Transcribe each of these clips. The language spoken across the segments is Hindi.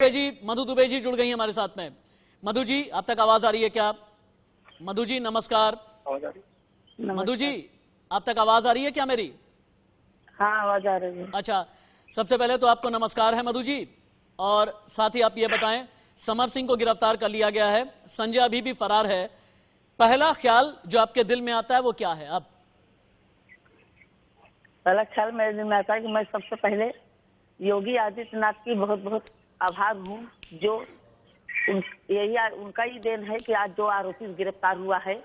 मधु दुबे जी जुड़ गई हैं हमारे साथ में। मधु जी, आप तक आवाज आ रही है क्या? मधु जी नमस्कार। मधु जी, आप तक आवाज आ रही है क्या मेरी? हाँ, आवाज आ रही है। अच्छा, सबसे पहले तो आपको नमस्कार है मधु जी, और साथ ही आप ये बताएं, समर सिंह को गिरफ्तार कर लिया गया है, संजय अभी भी फरार है। पहला ख्याल जो आपके दिल में आता है वो क्या है? अब पहला ख्याल मेरे दिल में आता है कि मैं सबसे पहले योगी आदित्यनाथ की बहुत बहुत आभार हूँ, जो उनका ही देन है कि आज जो आरोपी गिरफ्तार हुआ है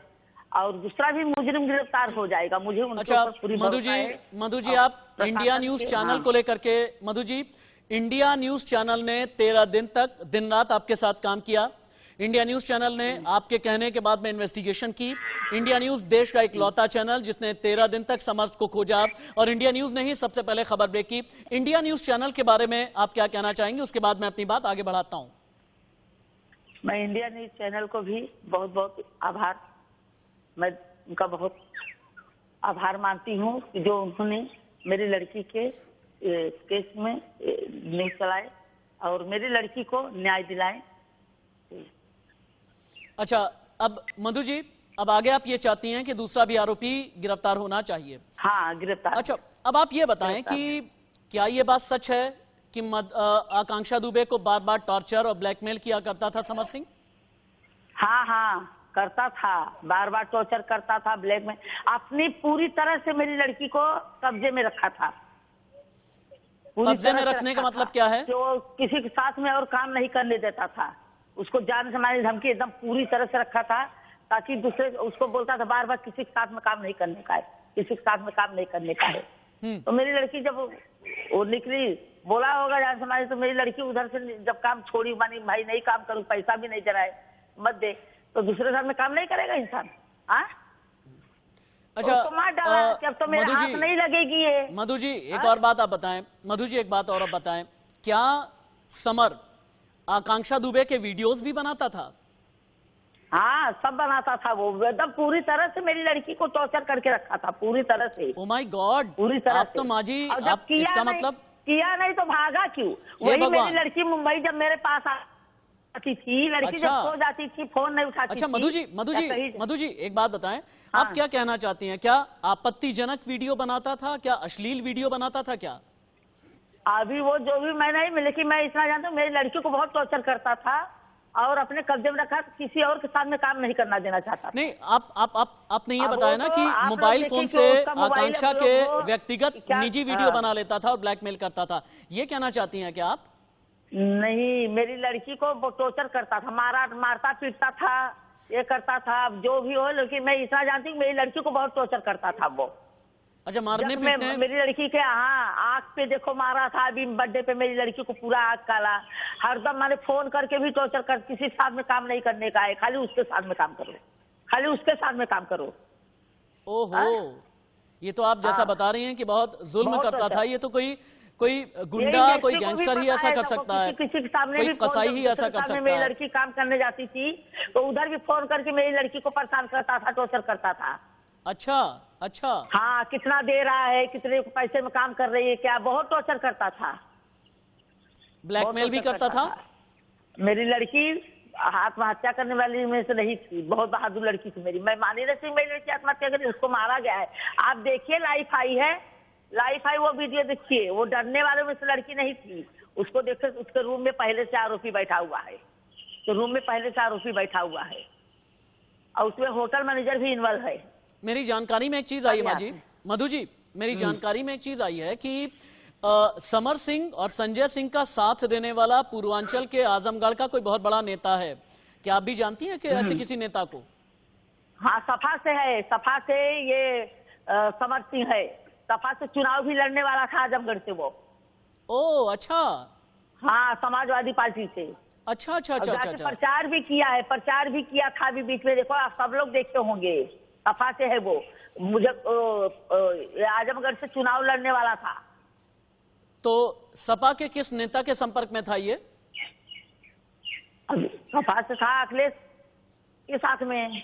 और दूसरा भी मुजरिम गिरफ्तार हो जाएगा। मुझे उनके ऊपर पूरी भरोसा है। मधु जी आप इंडिया न्यूज चैनल को लेकर के, Madhu ji India news channel ने 13 दिन तक दिन रात आपके साथ काम किया। इंडिया न्यूज चैनल ने आपके कहने के बाद में इन्वेस्टिगेशन की। इंडिया न्यूज देश का इकलौता चैनल जिसने 13 दिन तक समर्थ को खोजा, और इंडिया न्यूज ने ही सबसे पहले खबर ब्रेक की। इंडिया न्यूज चैनल के बारे में आप क्या कहना चाहेंगे? उसके बाद मैं अपनी बात आगे बढ़ाता हूं। मैं इंडिया न्यूज चैनल को भी बहुत बहुत आभार, मैं उनका बहुत आभार मानती हूँ जो उन्होंने मेरी लड़की के केस में न्यूज चलाए और मेरी लड़की को न्याय दिलाए। अच्छा, अब मधु जी, अब आगे आप ये चाहती हैं कि दूसरा भी आरोपी गिरफ्तार होना चाहिए? हाँ, गिरफ्तार। अच्छा, अब आप ये बताएं कि क्या ये बात सच है कि आकांक्षा दुबे को बार बार टॉर्चर और ब्लैकमेल किया करता था समर सिंह? हाँ हाँ, करता था, बार बार टॉर्चर करता था, ब्लैकमेल, अपनी पूरी तरह से मेरी लड़की को कब्जे में रखा था। कब्जे में रखने का मतलब क्या है? जो किसी के साथ में और काम नहीं करने देता था, उसको जान से मारने धमकी एकदम पूरी तरह से रखा था, ताकि दूसरे उसको बोलता था बार बार किसी के साथ में काम नहीं करने का है, किसी के साथ में काम नहीं करने का है। तो मेरी लड़की जब वो निकली, बोला होगा जान से मारे, तो मेरी लड़की उधर से जब काम छोड़ी, मानी भाई नहीं काम करूँ, पैसा भी नहीं जराए मत दे, तो दूसरे साथ में काम नहीं करेगा इंसान। हाँ, अच्छा, मार डाला, जब तो मेरे हाथ नहीं लगेगी ये। मधु जी एक और बात आप बताएं, मधु जी एक बात और आप बताएं, क्या समर आकांक्षा दुबे के वीडियोस भी बनाता था? हाँ, सब बनाता था वो, एकदम पूरी तरह से मेरी लड़की को टॉर्चर करके रखा था, पूरी तरह से। ओ माय गॉड, पूरी तरह आप तो माजी, आप इसका मतलब किया नहीं तो भागा क्यों? वही मेरी लड़की मुंबई जब मेरे पास आती थी, लड़की जब सो जाती थी, फोन नहीं उठाती थी। अच्छा मधु जी एक बात बताएं, आप क्या कहना चाहती हैं? क्या आपत्तिजनक वीडियो बनाता था? क्या अश्लील वीडियो बनाता था? क्या अभी वो जो भी मैं नहीं, लेकिन मैं इतना जानता हूँ मेरी लड़की को बहुत टॉर्चर करता था और अपने कब्जे में रखा, किसी और के साथ में काम नहीं करना देना चाहता। नहीं, आपने ये बताया ना कि मोबाइल फोन से आकांक्षा के व्यक्तिगत निजी वीडियो बना लेता था और ब्लैकमेल करता था, ये कहना चाहती हैं क्या आप? नहीं, मेरी लड़की को वो टॉर्चर करता था, मारता पीटता था, ये करता था, जो भी हो, लेकिन मैं इतना जानती हूँ मेरी लड़की को बहुत टॉर्चर करता था वो। अच्छा, मारने पीटने? मेरी लड़की के आँख पे देखो मारा था, अभी बर्थडे पे मेरी लड़की को पूरा आँख काला, हरदम मैंने फोन करके भी टॉर्चर कर, किसी साथ में काम नहीं करने का है, खाली उसके साथ में काम करो, खाली उसके साथ में काम करो। ओहो, ये तो आप जैसा बता रही हैं कि बहुत जुल्म करता था। ये तो कोई गुंडा, कोई गैंगस्टर ही ऐसा कर सकता है, किसी के सामने कोई भी कसाई ही ऐसा कर सकता है। मेरी लड़की काम करने जाती थी तो उधर भी फोन करके मेरी लड़की को परेशान करता था, टॉर्चर करता था। अच्छा अच्छा, हाँ, कितना दे रहा है, कितने पैसे में काम कर रही है, क्या, बहुत टॉर्चर करता था, ब्लैकमेल भी करता था। मेरी लड़की आत्महत्या करने वाली में से नहीं थी, बहुत बहादुर लड़की थी मेरी, मैं मानी नहीं थी मेरी लड़की आत्महत्या करी, उसको मारा गया है। आप देखिए, लाइफ आई है, लाइफ आई वो वीडियो देखिए, वो डरने वाले में से लड़की नहीं थी, उसको देखिए, उसके रूम में पहले से आरोपी बैठा हुआ है, तो रूम में पहले से आरोपी बैठा हुआ है और उसमें होटल मैनेजर भी इन्वॉल्व है। मेरी जानकारी में एक चीज आई है मधु जी, मेरी जानकारी में एक चीज आई है कि समर सिंह और संजय सिंह का साथ देने वाला पूर्वांचल के आजमगढ़ का कोई बहुत बड़ा नेता है, क्या आप भी जानती हैं कि ऐसे किसी नेता को? हाँ, सपा से है, सपा से ये समर सिंह है, सपा से चुनाव भी लड़ने वाला था आजमगढ़ से वो। ओ अच्छा, हाँ, समाजवादी पार्टी से। अच्छा अच्छा अच्छा अच्छा, प्रचार भी किया है, प्रचार भी किया था अभी बीच में, देखो आप सब लोग देखे होंगे, सपा से है वो, मुझे आजमगढ़ से चुनाव लड़ने वाला था। तो सपा के किस नेता के संपर्क में था ये? सपा से था अखिलेश के साथ में।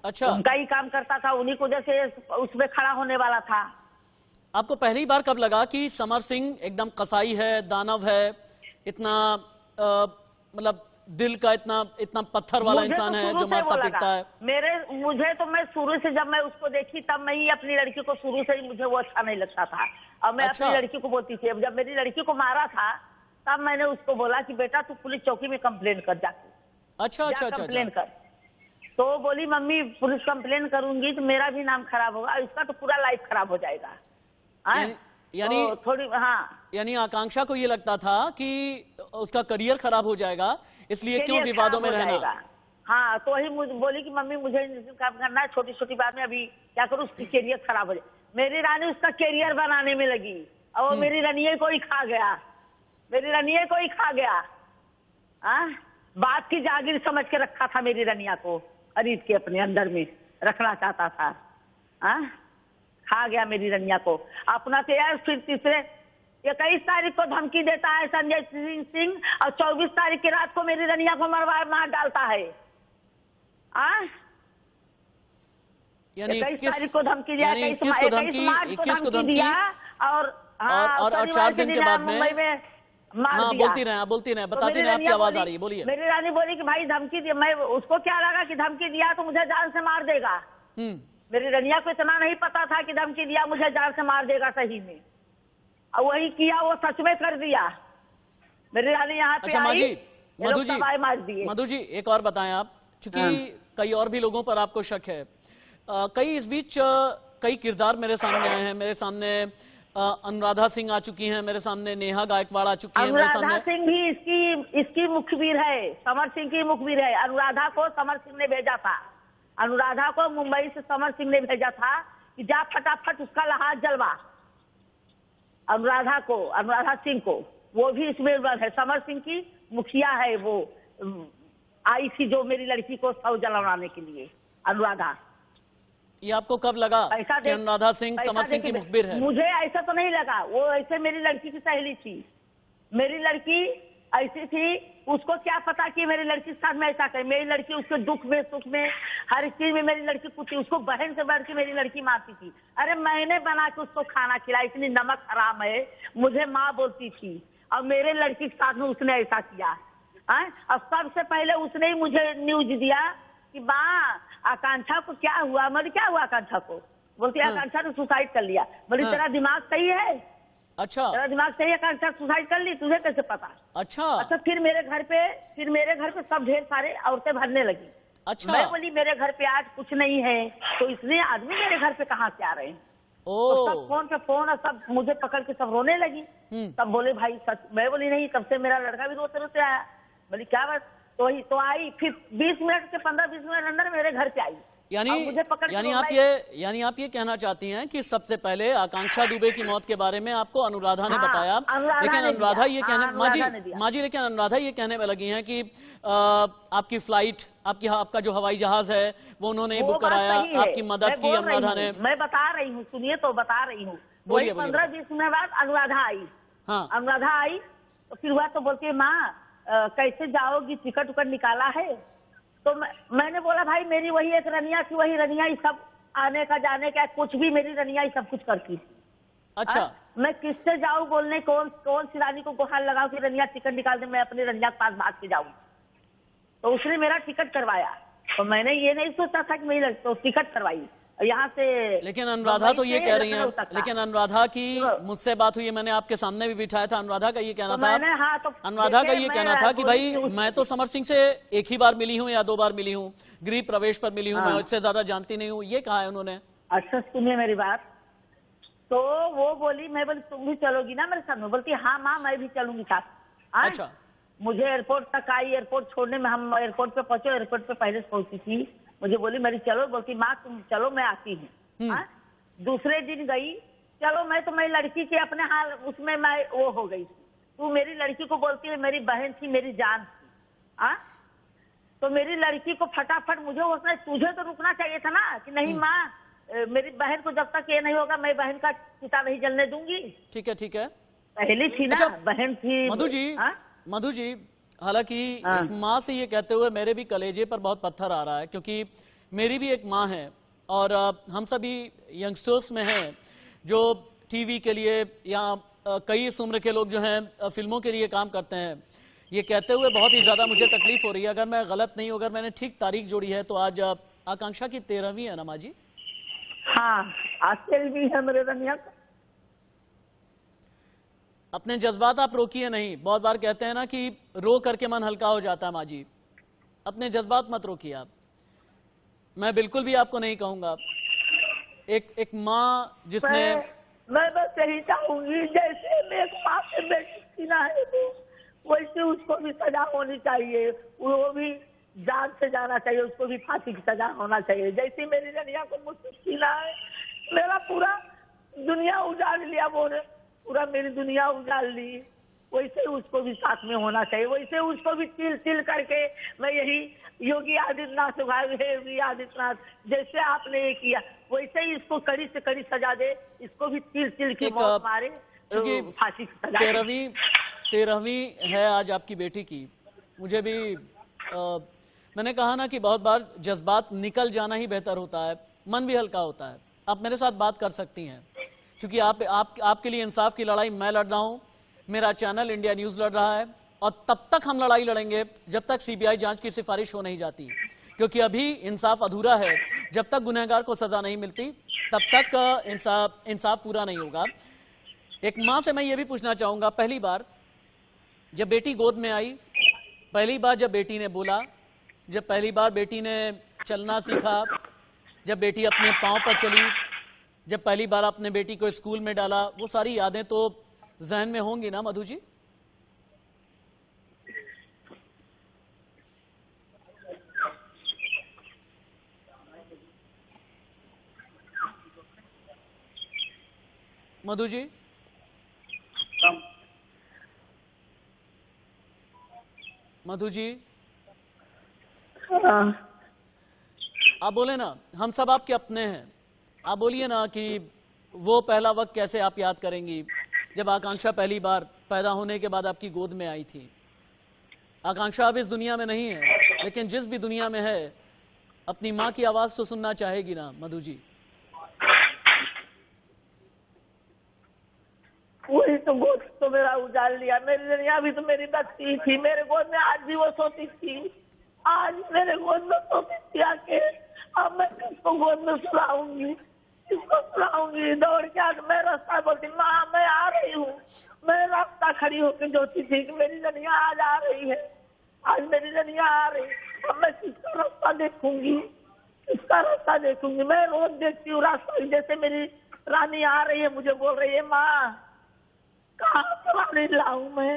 अच्छा, उनका ही काम करता था, उन्हीं को जैसे उसमें खड़ा होने वाला था। आपको पहली बार कब लगा कि समर सिंह एकदम कसाई है, दानव है, इतना मतलब दिल का इतना इतना पत्थर वाला मुझे तो इंसान है शुरू जो से वो मारता लगा। पीटता है? मैं शुरू से जब मैं उसको देखी तब मैं ही अपनी लड़की को शुरू से ही मुझे वो अच्छा नहीं लगता था। और मैं अच्छा। अपनी लड़की को बोलती थी, अब जब मेरी लड़की को मारा था तब मैंने उसको बोला कि बेटा तू पुलिस चौकी में कंप्लेन कर जाके, अच्छा अच्छा अच्छा कंप्लेन अच्छा। कर। तो वो बोली मम्मी पुलिस कंप्लेन करूंगी तो मेरा भी नाम खराब होगा, इसका तो पूरा लाइफ खराब हो जाएगा। यानी तो थोड़ी, हाँ, यानी आकांक्षा को ये लगता था कि उसका करियर खराब हो जाएगा, इसलिए क्यों करियर विवादों में खराब हो रहना? जाएगा। हाँ, तो वही मुझे बोली कि मम्मी मुझे इंजीनियरिंग काम करना है, छोटी छोटी बात में अभी क्या करूँ, उसकी करियर खराब हो जाए। मेरी रानी उसका करियर बनाने में लगी और वो मेरी रनिया को ही खा गया, मेरी रनिया को ही खा गया। बात की जागीर समझ के रखा था, मेरी रनिया को खरीद के अपने अंदर में रखना चाहता था। खा गया मेरी रनिया को अपना। तो यार फिर तीसरे 21 तारीख को धमकी देता है संजय सिंह और 24 तारीख की रात को मेरी रनिया को मार डालता है। यानी 21 तारीख को धमकी दिया, 21 को धमकी दिया और 4 दिन के बाद में मुंबई में मार हाँ, दिया। बोलती रहे, तो बताती मेरी रहे, आपकी रनिया आवाज बोली- आ रही है, बोलिए। मेरी रानी बोली कि भाई धमकी दिया, मैं उसको क्या लगा कि धमकी दिया तो मुझे जान से मार देगा। मेरी रनिया को इतना नहीं पता था कि धमकी दिया मुझे जान से मार देगा सही में, और वही किया, वो सच में कर दिया। मेरी रानी यहाँ पे अच्छा आई, मधु ये लोग तबाही मार दिए। मधु जी एक और बताएं आप, चूंकि कई और भी लोगों पर आपको शक है, कई इस बीच कई किरदार मेरे सामने आए हैं। मेरे सामने अनुराधा सिंह आ चुकी हैं, मेरे सामने नेहा गायकवाड़ आ चुकी हैं, मेरे अनुराधा सामने सिंह भी इसकी मुखबिर है, समर सिंह की मुखबिर है। अनुराधा को समर सिंह ने भेजा था, अनुराधा को मुंबई से समर सिंह ने भेजा था कि जा फटाफट उसका लहाज जलवा। अनुराधा सिंह को वो भी इसमें है, समर सिंह की मुखिया है। वो आई थी जो मेरी लड़की को शव जलवाने के लिए, अनुराधा। ये आपको कब लगा कि अनुराधा सिंह समर सिंह की मुखबिर है? मुझे ऐसा तो नहीं लगा, वो ऐसे मेरी लड़की की सहेली थी। मेरी लड़की ऐसी थी, उसको क्या पता कि मेरी लड़की के साथ में ऐसा करे। मेरी लड़की उसके दुख में सुख में हर चीज में मेरी लड़की कुछ थी। उसको बहन से बढ़ के मेरी लड़की मारती थी। अरे मैंने बना के उसको खाना खिलाया, इतनी नमक हराम है, मुझे माँ बोलती थी। और मेरे लड़की के साथ में उसने ऐसा किया। और सबसे पहले उसने ही मुझे न्यूज दिया कि माँ आकांक्षा को क्या हुआ। मैं क्या हुआ आकांक्षा को? बोलती आकांक्षा ने सुसाइड कर लिया। बोली तेरा दिमाग सही है? अच्छा, तेरा दिमाग सही है, आकांक्षा सुसाइड कर ली, तुझे कैसे पता? अच्छा फिर मेरे घर पे सब ढेर सारे औरतें भरने लगी। अच्छा, मैं बोली मेरे घर पे आज कुछ नहीं है, तो इसलिए आदमी मेरे घर पे कहाँ से आ रहे हैं? तो सब फोन पे फोन और सब मुझे पकड़ के सब रोने लगी। तब बोले भाई सच। मैं बोली नहीं, तब से मेरा लड़का भी रोते रोते आया। बोली क्या बात? तो आई, फिर 20 मिनट के 15-20 मिनट अंदर मेरे घर पे आई। यानी आप ये कहना चाहती हैं कि सबसे पहले आकांक्षा दुबे की मौत के बारे में आपको अनुराधा ने बताया, लेकिन अनुराधा ये कहने लेकिन अनुराधा ये कहने में लगी हैं कि आपकी फ्लाइट, आपका जो हवाई जहाज है वो उन्होंने बुक कराया, आपकी मदद की अनुराधा ने। मैं बता रही हूँ, सुनिए तो बता रही हूँ। 15-20 मिनट बाद अनुराधा आई। हाँ, अनुराधा आई तो फिर हुआ तो बोलती है माँ कैसे जाओगी, टिकट उकट निकाला है? तो मैंने बोला भाई मेरी वही एक रनिया थी, वही रनिया ही सब आने का जाने का कुछ भी मेरी रनिया ही सब कुछ करती। अच्छा, मैं किससे जाऊं बोलने, कौन सी रानी को गुहार लगाऊं कि रनिया टिकट निकाल दे, मैं अपनी रनिया के पास भाग के जाऊं। तो उसने मेरा टिकट करवाया। तो मैंने ये नहीं सोचा था कि मेरी तो टिकट करवाई यहाँ से। लेकिन अनुराधा तो ये कह रही हैं, लेकिन अनुराधा की मुझसे बात हुई है, मैंने आपके सामने भी बिठाया था। अनुराधा का ये कहना था, अनुराधा का ये कहना था कि भाई मैं तो समर सिंह से एक ही बार मिली हूँ या 2 बार मिली हूँ, गृह प्रवेश पर मिली हूँ, मैं इससे ज्यादा जानती नहीं हूँ, ये कहा है उन्होंने। अच्छा सुनिए मेरी बात। तो वो बोली, मैं बोली तुम भी चलोगी ना मेरे साथ में? बोलती हाँ माँ मैं भी चलूंगी साथ। अच्छा, मुझे एयरपोर्ट तक आई, एयरपोर्ट छोड़ने में, हम एयरपोर्ट पे पहुंचे, एयरपोर्ट पे पहले से पहुंची थी। मुझे बोली मेरी चलो, बोलती माँ तुम चलो मैं आती हूँ। दूसरे दिन गई, चलो मैं तो मेरी लड़की के अपने हाल उसमें मैं वो हो गई। तू मेरी लड़की को बोलती है मेरी बहन थी, मेरी जान थी। तो मेरी लड़की को फटाफट मुझे उसने, तुझे तो रुकना चाहिए था ना कि नहीं माँ मेरी बहन को जब तक ये नहीं होगा मैं बहन का चिता नहीं जलने दूंगी। ठीक है, ठीक है, पहली थी ना। अच्छा, बहन थी मधु जी हालांकि एक माँ से ये कहते हुए मेरे भी कलेजे पर बहुत पत्थर आ रहा है, क्योंकि मेरी भी एक माँ है और हम सभी यंगस्टर्स में हैं जो टीवी के लिए या कई इस उम्र के लोग जो हैं फिल्मों के लिए काम करते हैं। ये कहते हुए बहुत ही ज्यादा मुझे तकलीफ हो रही है। अगर मैं गलत नहीं हूं, अगर मैंने ठीक तारीख जोड़ी है तो आज आकांक्षा की 13वीं है ना माँ जी? हाँ, आज से भी है मेरे रनिया। अपने जज्बात आप रोकिए नहीं। बहुत बार कहते हैं ना कि रो करके मन हल्का हो जाता है। माँ जी, अपने जज्बात मत रोकिए आप। मैं बिल्कुल भी आपको नहीं कहूंगा। एक माँ जिसने मैं बस यही चाहूंगी, जैसे मेरे माँ से बेटी सीना है तो वैसे उसको भी सजा होनी चाहिए। वो भी जान से जाना चाहिए, उसको भी फांसी की सजा होना चाहिए। जैसे मेरी रनिया को मुझसे सीना है, मेरा पूरा दुनिया उजाड़ लिया वो ने, पूरा मेरी दुनिया उजाड़ ली, वैसे उसको भी साथ में होना चाहिए। वैसे उसको भी तिल तिल करके मैं यही योगी आदित्यनाथ योगी आदित्यनाथ, जैसे आपने ये किया वैसे ही इसको कड़ी से कड़ी सजा दे, इसको भी तिल तिल की मौत मारे, क्योंकि फांसी की सजा। 13वीं है आज आपकी बेटी की। मुझे भी मैंने कहा ना कि बहुत बार जज्बात निकल जाना ही बेहतर होता है, मन भी हल्का होता है। आप मेरे साथ बात कर सकती हैं, क्योंकि आपके लिए इंसाफ की लड़ाई मैं लड़ रहा हूं, मेरा चैनल इंडिया न्यूज लड़ रहा है, और तब तक हम लड़ाई लड़ेंगे जब तक सीबीआई जांच की सिफारिश हो नहीं जाती, क्योंकि अभी इंसाफ अधूरा है। जब तक गुनहगार को सजा नहीं मिलती तब तक इंसाफ पूरा नहीं होगा। एक मां से मैं ये भी पूछना चाहूंगा, पहली बार जब बेटी गोद में आई, पहली बार जब बेटी ने बोला, जब पहली बार बेटी ने चलना सीखा, जब बेटी अपने पांव पर चली, जब पहली बार आपने बेटी को स्कूल में डाला, वो सारी यादें तो जहन में होंगी ना मधु जी? मधु जी, मधु जी, आप बोले ना, हम सब आपके अपने हैं। आप बोलिए ना कि वो पहला वक्त कैसे आप याद करेंगी जब आकांक्षा पहली बार पैदा होने के बाद आपकी गोद में आई थी। आकांक्षा अब इस दुनिया में नहीं है, लेकिन जिस भी दुनिया में है अपनी माँ की आवाज तो सुनना चाहेगी ना मधु जी? वही तो गोद तो मेरा उजाड़ लिया। मेरी दुनिया भी तो मेरी बच्ची थी, मेरे गोद में आज भी वो सोती थी, आज मेरे गोद में सोती थी आके। अब मैं किसको गोद में सुलाऊंगी, किसको सुलाऊंगी? दौड़ के आज मैं रास्ता बोलती, माँ मैं आ रही हूँ। मैं रास्ता खड़ी होकर जोती थी कि मेरी दुनिया आज आ रही है, आज मेरी दुनिया आ रही। अब मैं किसका रास्ता देखूंगी, किसका रास्ता देखूंगी? मैं रोज देखती हूँ रास्ता, जैसे मेरी रानी आ रही है, मुझे बोल रही है माँ कहाँ से रानी लाऊं मैं,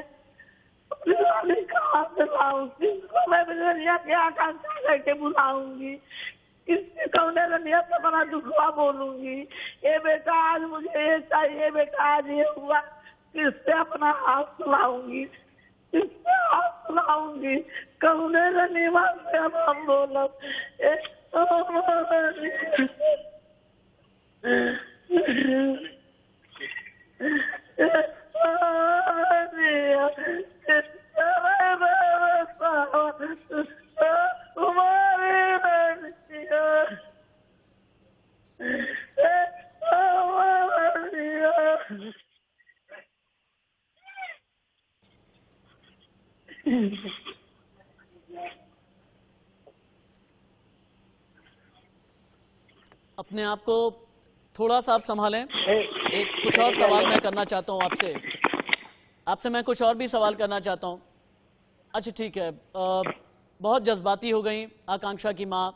रानी कहाँ से लाऊं? किसको मैं रनिया की आकांक्षा करके बुलाऊंगी? किससे कौन रनिया से बड़ा दुखवा बोलूंगी? ये बेटा आज मुझे ये चाहिए, बेटा आज ये हुआ, किससे अपना हाथ सुनाऊंगी, किससे हाथ सुनाऊंगी? कौन रनिया से अब हम बोलो? अपने आप को थोड़ा सा आप संभालें। एक कुछ और सवाल मैं करना चाहता हूं आपसे मैं कुछ और भी सवाल करना चाहता हूं। अच्छा ठीक है, बहुत जज्बाती हो गई आकांक्षा की माँ।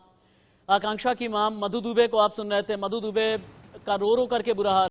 आकांक्षा की माँ मधु दुबे को आप सुन रहे थे। मधु दुबे का रो रो करके बुरा हाल